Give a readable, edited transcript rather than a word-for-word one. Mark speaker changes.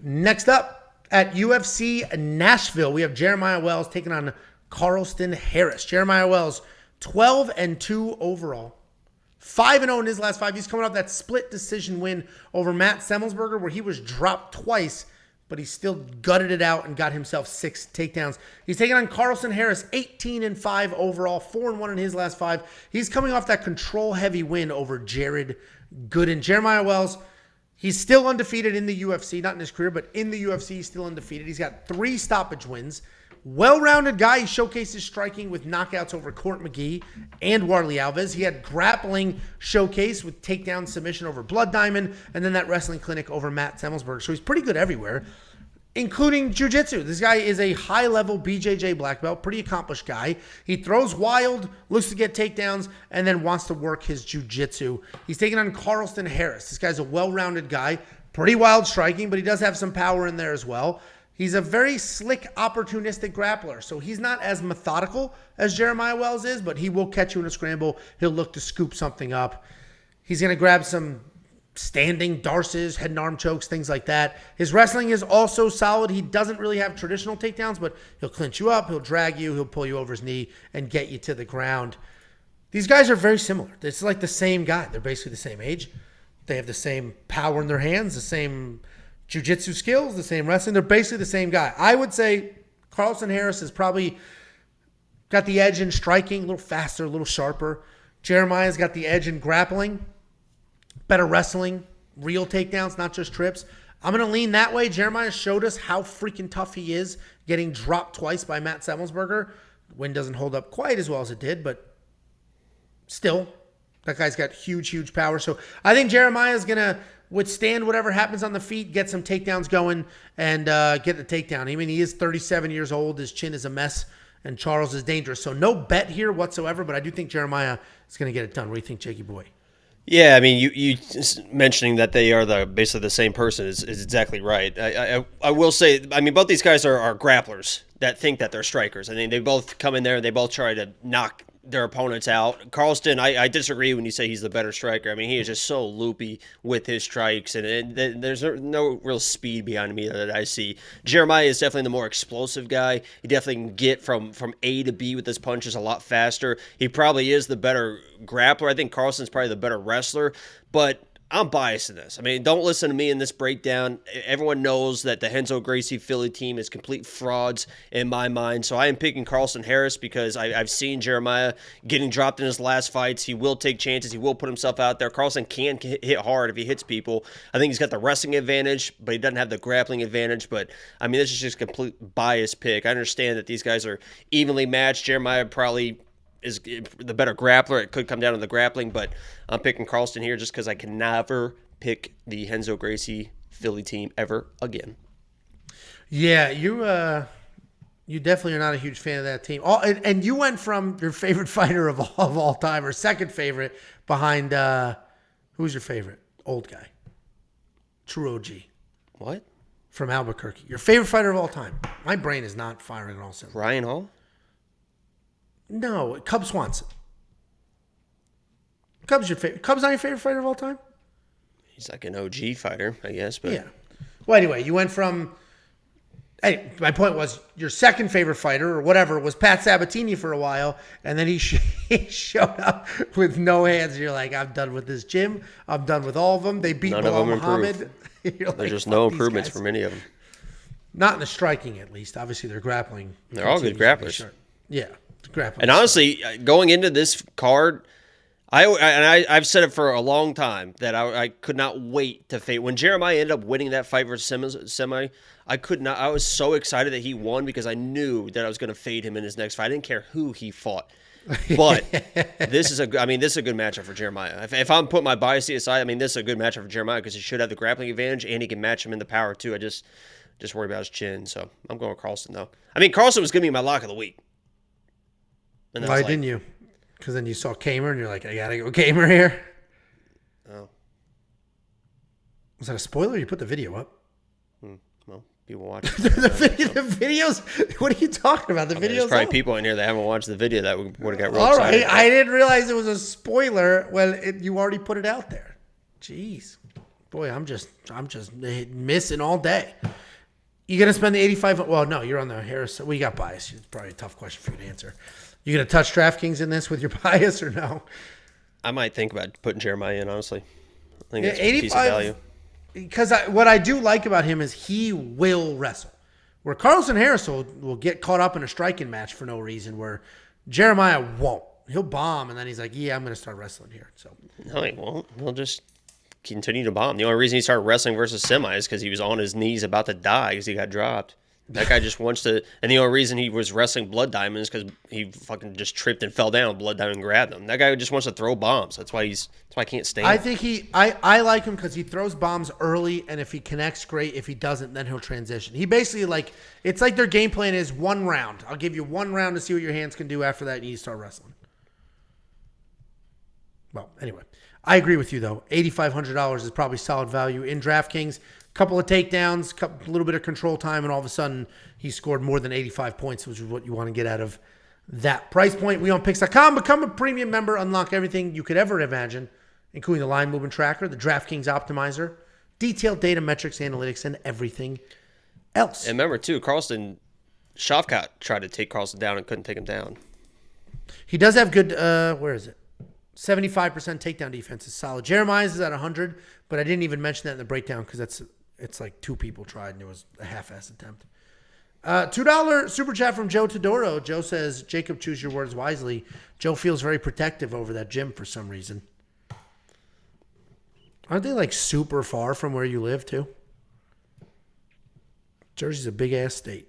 Speaker 1: Next up at UFC Nashville, we have Jeremiah Wells taking on Carlston Harris. Jeremiah Wells, 12-2 overall. 5-0 in his last 5. He's coming off that split decision win over Matt Semmelsberger where he was dropped twice, but he still gutted it out and got himself 6 takedowns. He's taking on Carlston Harris, 18-5 overall, 4-1 in his last 5. He's coming off that control-heavy win over Jared Gooden. Jeremiah Wells, he's still undefeated in the UFC, not in his career, but in the UFC, he's still undefeated. He's got 3 stoppage wins. Well-rounded guy. He showcases striking with knockouts over Court McGee and Warley Alves. He had grappling showcase with takedown submission over Blood Diamond, and then that wrestling clinic over Matt Semmelsberger. So he's pretty good everywhere, including jiu-jitsu. This guy is a high-level BJJ black belt, pretty accomplished guy. He throws wild, looks to get takedowns, and then wants to work his jiu-jitsu. He's taking on Carlston Harris. This guy's a well-rounded guy, pretty wild striking, but he does have some power in there as well. He's a very slick, opportunistic grappler, so he's not as methodical as Jeremiah Wells is, but he will catch you in a scramble. He'll look to scoop something up. He's going to grab some standing darces, head and arm chokes, things like that. His wrestling is also solid. He doesn't really have traditional takedowns, but he'll clinch you up, he'll drag you, he'll pull you over his knee and get you to the ground. These guys are very similar. It's like the same guy. They're basically the same age. They have the same power in their hands, the same jiu-jitsu skills, the same wrestling. They're basically the same guy. I would say Carlston Harris has probably got the edge in striking, a little faster, a little sharper. Jeremiah's got the edge in grappling, better wrestling, real takedowns, not just trips. I'm going to lean that way. Jeremiah showed us how freaking tough he is, getting dropped twice by Matt Semmelsberger. The win doesn't hold up quite as well as it did, but still, that guy's got huge, huge power. So I think Jeremiah is going to withstand whatever happens on the feet, get some takedowns going, and get the takedown. I mean, he is 37 years old. His chin is a mess, and Charles is dangerous. So no bet here whatsoever, but I do think Jeremiah is going to get it done. What do you think, Jakey boy?
Speaker 2: Yeah, I mean, you mentioning that they are basically the same person is exactly right. I will say, I mean, both these guys are grapplers that think that they're strikers. I mean, they both come in there and they both try to knock their opponents out. Carlston, I disagree when you say he's the better striker. I mean, he is just so loopy with his strikes, and there's no real speed behind him either that I see. Jeremiah is definitely the more explosive guy. He definitely can get from A to B with his punches a lot faster. He probably is the better grappler. I think Carlston's probably the better wrestler, but I'm biased in this. I mean, don't listen to me in this breakdown. Everyone knows that the Renzo Gracie Philly team is complete frauds in my mind. So I am picking Carlston Harris because I've seen Jeremiah getting dropped in his last fights. He will take chances. He will put himself out there. Carlston can hit hard if he hits people. I think he's got the wrestling advantage, but he doesn't have the grappling advantage. But, I mean, this is just a complete biased pick. I understand that these guys are evenly matched. Jeremiah probably is the better grappler. It could come down to the grappling, but I'm picking Carlston here just because I can never pick the Renzo Gracie Philly team ever again.
Speaker 1: Yeah, you definitely are not a huge fan of that team. And you went from your favorite fighter of all time, or second favorite, behind who's your favorite? Old guy. True OG.
Speaker 2: What?
Speaker 1: From Albuquerque. Your favorite fighter of all time. My brain is not firing at all.
Speaker 2: Ryan Hall?
Speaker 1: No, Cub Swanson. Cub's your favorite. Cub's not your favorite fighter of all time?
Speaker 2: He's like an OG fighter, I guess. But
Speaker 1: yeah. Well, anyway, you went from... Hey, my point was your second favorite fighter or whatever was Pat Sabatini for a while, and then he showed up with no hands. And you're like, I'm done with this gym. I'm done with all of them. They beat Bilal Muhammad.
Speaker 2: There's just no improvements from any of them.
Speaker 1: Not in the striking, at least. Obviously, they're grappling.
Speaker 2: They're all good grapplers.
Speaker 1: Yeah.
Speaker 2: And honestly, going into this card, I've said it for a long time that I could not wait to fade. When Jeremiah ended up winning that fight versus Semi, I could not. I was so excited that he won because I knew that I was going to fade him in his next fight. I didn't care who he fought. But this is a good matchup for Jeremiah. If I'm putting my bias aside, I mean, this is a good matchup for Jeremiah because he should have the grappling advantage and he can match him in the power too. I just worry about his chin. So I'm going with Carlston though. I mean, Carlston was going to be my lock of the week.
Speaker 1: Why didn't you? Because then you saw Kamer and you're like, I gotta go Kamer here.
Speaker 2: Oh.
Speaker 1: Was that a spoiler? You put the video up.
Speaker 2: Well, people watch
Speaker 1: the videos. What are you talking about? The videos.
Speaker 2: There's probably people in here that haven't watched the video that would have got real
Speaker 1: All
Speaker 2: excited.
Speaker 1: right, I didn't realize it was a spoiler. Well, you already put it out there. Jeez, boy, I'm just missing all day. You going to spend the 85? Well, no, you're on the Harris. We got bias. It's probably a tough question for you to answer. You going to touch DraftKings in this with your bias or no?
Speaker 2: I might think about putting Jeremiah in, honestly. I think
Speaker 1: Yeah,
Speaker 2: it's a piece of value.
Speaker 1: Because what I do like about him is he will wrestle. Where Carlston Harris will get caught up in a striking match for no reason, where Jeremiah won't. He'll bomb, and then he's like, yeah, I'm going to start wrestling here. So
Speaker 2: No, he won't. He'll just continue to bomb. The only reason he started wrestling versus Semi is because he was on his knees about to die because he got dropped. That guy just wants to, and the only reason he was wrestling Blood Diamond is because he fucking just tripped and fell down. Blood Diamond grabbed him. That guy just wants to throw bombs. That's why I can't stand.
Speaker 1: I think I like him because he throws bombs early, and if he connects, great. If he doesn't, then he'll transition. He basically it's like their game plan is 1 round. I'll give you 1 round to see what your hands can do. After that, you start wrestling. Well, anyway, I agree with you though. $8,500 is probably solid value in DraftKings. Couple of takedowns, a little bit of control time, and all of a sudden he scored more than 85 points, which is what you want to get out of that price point. We on Picks.com. Become a premium member. Unlock everything you could ever imagine, including the line movement tracker, the DraftKings optimizer, detailed data metrics, analytics, and everything else.
Speaker 2: And remember too, Shavkat tried to take Carlston down and couldn't take him down.
Speaker 1: He does have good. Where is it? 75% takedown defense is solid. Jeremiah's is at 100, but I didn't even mention that in the breakdown because it's like 2 people tried and it was a half-ass attempt. $2 super chat from Joe Todoro. Joe says, Jacob, choose your words wisely. Joe feels very protective over that gym for some reason. Aren't they like super far from where you live too? Jersey's a big-ass state.